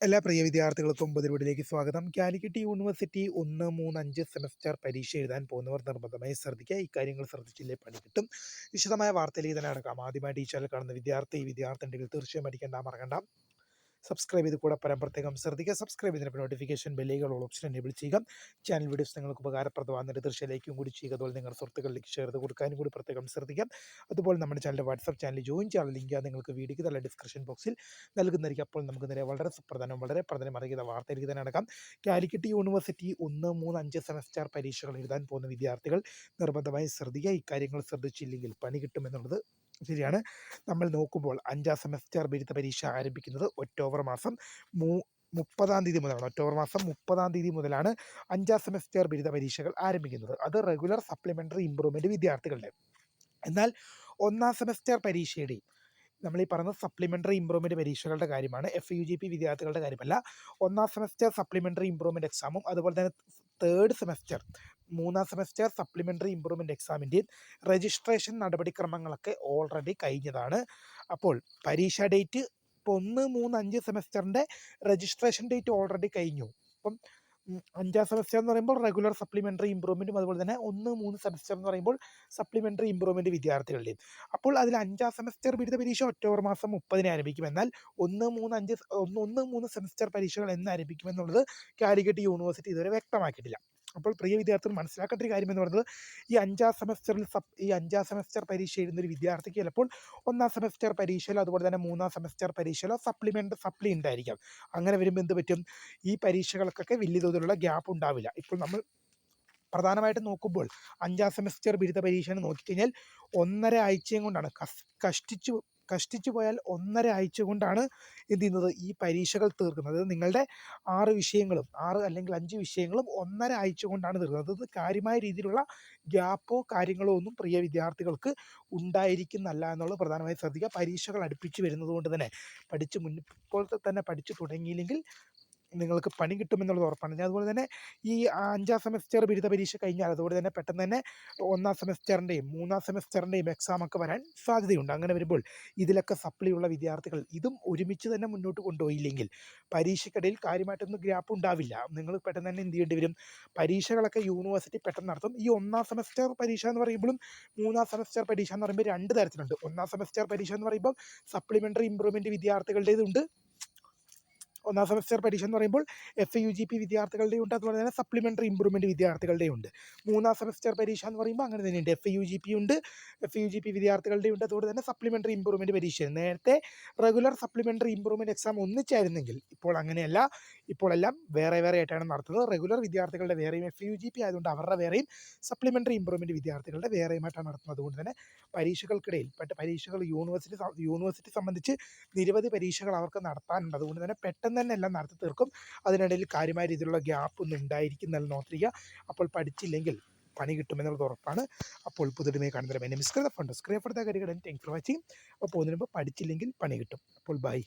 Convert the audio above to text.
എല്ലാ പ്രിയ വിദ്യാർത്ഥികൾക്കും പുതിയ സ്വാഗതം. കാലിക്കറ്റ് യൂണിവേഴ്സിറ്റി 1, 3, 5 സെമസ്റ്റർ പരീക്ഷ എഴുതാൻ പോകുന്നവർ നിർബന്ധമായി ശ്രദ്ധിക്കുക. ഇക്കാര്യങ്ങൾ ശ്രദ്ധിച്ചില്ലേ പണി കിട്ടും. വിശദമായ വാർത്തയിലേക്ക് തന്നെ അടക്കാം. ആദ്യമായിട്ട് ഈ ചാനൽ കാണുന്ന വിദ്യാർത്ഥികൾ തീർച്ചയായും പഠിക്കേണ്ട മറക്കണ്ട. സബ്സ്ക്രൈബ് ചെയ്ത് കൂടെ പ്രത്യേകം ശ്രദ്ധിക്കുക. സബ്സ്ക്രൈബ് ചെയ്തതിന് നോട്ടിഫിക്കേഷൻ ബെല്ലുകൾ ഓപ്ഷൻ എനേബിൾ ചെയ്യുക. ചാനൽ വീഡിയോസ് നിങ്ങൾക്ക് ഉപകാരപ്രദമാകുന്നതിന് തീർച്ചയായും കൂടി ചെയ്യുക. അതുപോലെ നിങ്ങളുടെ സുഹൃത്തുക്കളിലേക്ക് ഷെയർ ചെയ്ത് കൊടുക്കാനും കൂടി പ്രത്യേകം ശ്രദ്ധിക്കാം. അതുപോലെ നമ്മുടെ ചാനലിൻ്റെ വാട്സ്ആപ്പ് ചാനൽ ജോയിൻ ചെയ്യാനുള്ള ലിങ്ക് നിങ്ങൾക്ക് വീഡിയോയ്ക്ക് നല്ല ഡിസ്ക്രിപ്ഷൻ ബോക്സിൽ നൽകുന്നതായിരിക്കും. അപ്പോൾ നമുക്ക് നേരെ വളരെ പ്രധാനം അറിയിക്കുന്ന വാർത്തയിലേക്ക് തന്നെ അടക്കാം. കാലിക്കറ്റ് യൂണിവേഴ്സിറ്റി 1, 3, 5 സെമസ്റ്റർ പരീക്ഷകൾ എഴുതാൻ പോകുന്ന വിദ്യാർത്ഥികൾ നിർബന്ധമായി ശ്രദ്ധിക്കുക. ഇക്കാര്യങ്ങൾ ശ്രദ്ധിച്ചില്ലെങ്കിൽ പണി കിട്ടുമെന്നുള്ളത് ശരിയാണ്. നമ്മൾ നോക്കുമ്പോൾ 5ാം സെമസ്റ്റർ ബിരുദ പരീക്ഷ ആരംഭിക്കുന്നത് ഒക്ടോബർ മാസം 30 മുതലാണ്. ഒക്ടോബർ മാസം 30 മുതലാണ് 5ാം സെമസ്റ്റർ ബിരുദ പരീക്ഷകൾ ആരംഭിക്കുന്നത്. അത് റെഗുലർ സപ്ലിമെൻ്ററി ഇംപ്രൂവ്മെൻറ്റ് വിദ്യാർത്ഥികളുടെ. എന്നാൽ 1ാം സെമസ്റ്റർ പരീക്ഷയുടെയും നമ്മൾ ഈ പറയുന്ന സപ്ലിമെൻ്ററി ഇംപ്രൂവ്മെൻറ്റ് പരീക്ഷകളുടെ കാര്യമാണ്. FUGP വിദ്യാർത്ഥികളുടെ കാര്യമല്ല. 1ാം സെമസ്റ്റർ സപ്ലിമെൻ്ററി ഇംപ്രൂവ്മെൻറ്റ് എക്സാമും അതുപോലെ തന്നെ 3ാം സെമസ്റ്റർ സപ്ലിമെൻ്ററി ഇംപ്രൂവ്മെൻറ്റ് എക്സാമിൻ്റെയും രജിസ്ട്രേഷൻ നടപടിക്രമങ്ങളൊക്കെ ഓൾറെഡി കഴിഞ്ഞതാണ്. അപ്പോൾ പരീക്ഷാ ഡേറ്റ് ഇപ്പോൾ 1, 3, 5 സെമസ്റ്ററിൻ്റെ രജിസ്ട്രേഷൻ ഡേറ്റ് ഓൾറെഡി കഴിഞ്ഞു. അപ്പം 5ാം സെമസ്റ്റർ എന്ന് പറയുമ്പോൾ റെഗുലർ സപ്ലിമെൻ്ററി ഇംപ്രൂവ്മെൻറ്റും അതുപോലെ തന്നെ 1, 3 സെമസ്റ്റർ എന്ന് പറയുമ്പോൾ സപ്ലിമെൻ്ററി ഇംപ്രൂവ്മെൻറ്റ് വിദ്യാർത്ഥികളുടെയും. അപ്പോൾ അതിൽ 5ാം സെമസ്റ്റർ ബിരുദ പരീക്ഷ ഒക്ടോബർ മാസം 30 ആരംഭിക്കും. എന്നാൽ 1, 3 സെമസ്റ്റർ പരീക്ഷകൾ എന്ന് ആരംഭിക്കുമെന്നുള്ളത് കാലിക്കറ്റ് യൂണിവേഴ്സിറ്റി ഇതുവരെ വ്യക്തമാക്കിയിട്ടില്ല. അപ്പോൾ പ്രിയ വിദ്യാർത്ഥികൾ മനസ്സിലാക്കേണ്ട ഒരു കാര്യം എന്ന് പറയുന്നത് ഈ 5ാം സെമസ്റ്റർ പരീക്ഷ എഴുതുന്ന ഒരു വിദ്യാർത്ഥിക്ക് ചിലപ്പോൾ 1ാം സെമസ്റ്റർ പരീക്ഷയിലോ അതുപോലെ തന്നെ 3ാം സെമസ്റ്റർ പരീക്ഷയിലോ സപ്ലി ഉണ്ടായിരിക്കാം. അങ്ങനെ വരുമ്പോൾ എന്ത് പറ്റും? ഈ പരീക്ഷകൾക്കൊക്കെ വലിയ തോതിലുള്ള ഗ്യാപ്പ് ഉണ്ടാവില്ല. ഇപ്പോൾ നമ്മൾ പ്രധാനമായിട്ടും നോക്കുമ്പോൾ 5ാം സെമസ്റ്റർ ബിരുദ പരീക്ഷ നോക്കിക്കഴിഞ്ഞാൽ 1.5 ആഴ്ചയും കൊണ്ടാണ് കഷ്ടിച്ചു പോയാൽ 1.5 ആഴ്ച കൊണ്ടാണ് എന്ത് ചെയ്യുന്നത് ഈ പരീക്ഷകൾ തീർക്കുന്നത്. നിങ്ങളുടെ 6 അല്ലെങ്കിൽ 5 വിഷയങ്ങളും 1.5 ആഴ്ച കൊണ്ടാണ് തീർക്കുന്നത്. അത് കാര്യമായ രീതിയിലുള്ള ഗ്യാപ്പോ കാര്യങ്ങളോ ഒന്നും പ്രിയ വിദ്യാർത്ഥികൾക്ക് ഉണ്ടായിരിക്കുന്നല്ല എന്നുള്ളത് പ്രധാനമായും ശ്രദ്ധിക്കുക. പരീക്ഷകൾ അടുപ്പിച്ച് വരുന്നത് കൊണ്ട് തന്നെ ഇപ്പോഴത്തെ തന്നെ പഠിച്ചു തുടങ്ങിയില്ലെങ്കിൽ നിങ്ങൾക്ക് പണി കിട്ടുമെന്നുള്ളത് ഉറപ്പാണ്. അതുപോലെ തന്നെ ഈ 5ാം സെമസ്റ്റർ ബിരുദ പരീക്ഷ കഴിഞ്ഞാൽ അതുപോലെ തന്നെ പെട്ടെന്ന് തന്നെ 1ാം സെമസ്റ്ററിൻ്റെയും 3ാം സെമസ്റ്ററിൻ്റെയും എക്സാമൊക്കെ വരാൻ സാധ്യതയുണ്ട്. അങ്ങനെ വരുമ്പോൾ ഇതിലൊക്കെ സപ്ലിയുള്ള വിദ്യാർത്ഥികൾ ഇതും ഒരുമിച്ച് തന്നെ മുന്നോട്ട് കൊണ്ടുപോയില്ലെങ്കിൽ പരീക്ഷയ്ക്കിടയിൽ കാര്യമായിട്ടൊന്നും ഗ്യാപ്പ് ഉണ്ടാവില്ല. നിങ്ങൾ പെട്ടെന്ന് തന്നെ എന്ത് ചെയ്യേണ്ടി വരും? പരീക്ഷകളൊക്കെ യൂണിവേഴ്സിറ്റി പെട്ടെന്ന് നടത്തും. ഈ 1ാം സെമസ്റ്റർ പരീക്ഷ എന്ന് പറയുമ്പോഴും 3ാം സെമസ്റ്റർ പരീക്ഷ എന്ന് പറയുമ്പോൾ 2 തരത്തിലുണ്ട്. 1ാം സെമസ്റ്റർ പരീക്ഷ എന്ന് പറയുമ്പോൾ സപ്ലിമെൻ്ററി ഇംപ്രൂവ്മെൻറ്റ് വിദ്യാർത്ഥികളുടേതുണ്ട്. 1ാം സെമസ്റ്റർ പരീക്ഷ എന്ന് പറയുമ്പോൾ FUGP വിദ്യാർത്ഥികളുടെയും ഉണ്ട്, അതുപോലെ തന്നെ സപ്ലിമെൻ്ററി ഇംപ്രൂവ്മെൻറ്റ് വിദ്യാർത്ഥികളുടെയും ഉണ്ട്. 3ാം സെമസ്റ്റർ പരീക്ഷ എന്ന് പറയുമ്പോൾ അങ്ങനെ തന്നെയുണ്ട്. FUGP വിദ്യാർത്ഥികളുടെയും ഉണ്ട്, അതുപോലെ തന്നെ സപ്ലിമെൻ്ററി ഇംപ്രൂവ്മെൻറ്റ് പരീക്ഷ. നേരത്തെ റെഗുലർ സപ്ലിമെൻ്ററി ഇംപ്രൂവ്മെൻറ്റ് എക്സാം ഒന്നിച്ചായിരുന്നെങ്കിൽ ഇപ്പോൾ അങ്ങനെയല്ല. ഇപ്പോൾ എല്ലാം വേറെ ആയിട്ടാണ് നടത്തുന്നത്. റെഗുലർ വിദ്യാർത്ഥികളുടെ വേറെയും FUGP ആയതുകൊണ്ട് അവരുടെ വേറെയും സപ്ലിമെൻ്ററി ഇംപ്രൂവ്മെൻറ്റ് വിദ്യാർത്ഥികളുടെ വേറെയുമായിട്ടാണ് നടത്തുന്നത്. അതുകൊണ്ട് തന്നെ പരീക്ഷകൾക്കിടയിൽ പരീക്ഷകൾ യൂണിവേഴ്സിറ്റി സംബന്ധിച്ച് നിരവധി പരീക്ഷകൾ അവർക്ക് നടത്താനുണ്ട്. അതുകൊണ്ട് തന്നെ പെട്ടെന്ന് തന്നെ എല്ലാം നടത്തി തീർക്കും. അതിനിടയിൽ കാര്യമായ രീതിയിലുള്ള ഗ്യാപ്പ് ഒന്നും ഉണ്ടായിരിക്കുന്നല്ല നോക്കുക. അപ്പോൾ പഠിച്ചില്ലെങ്കിൽ പണി കിട്ടുമെന്നുള്ളത് ഉറപ്പാണ്. അപ്പോൾ പുതുമയെ കാണുന്നവരെ എന്നെ മിസ് ഫോർ ദ കാര്യങ്ങൾ താങ്ക്സ് ഫോർ വാച്ചിങ്. അപ്പോൾ പോകുന്നതിന് മുമ്പ് പഠിച്ചില്ലെങ്കിൽ പണി കിട്ടും. അപ്പോൾ ബൈ.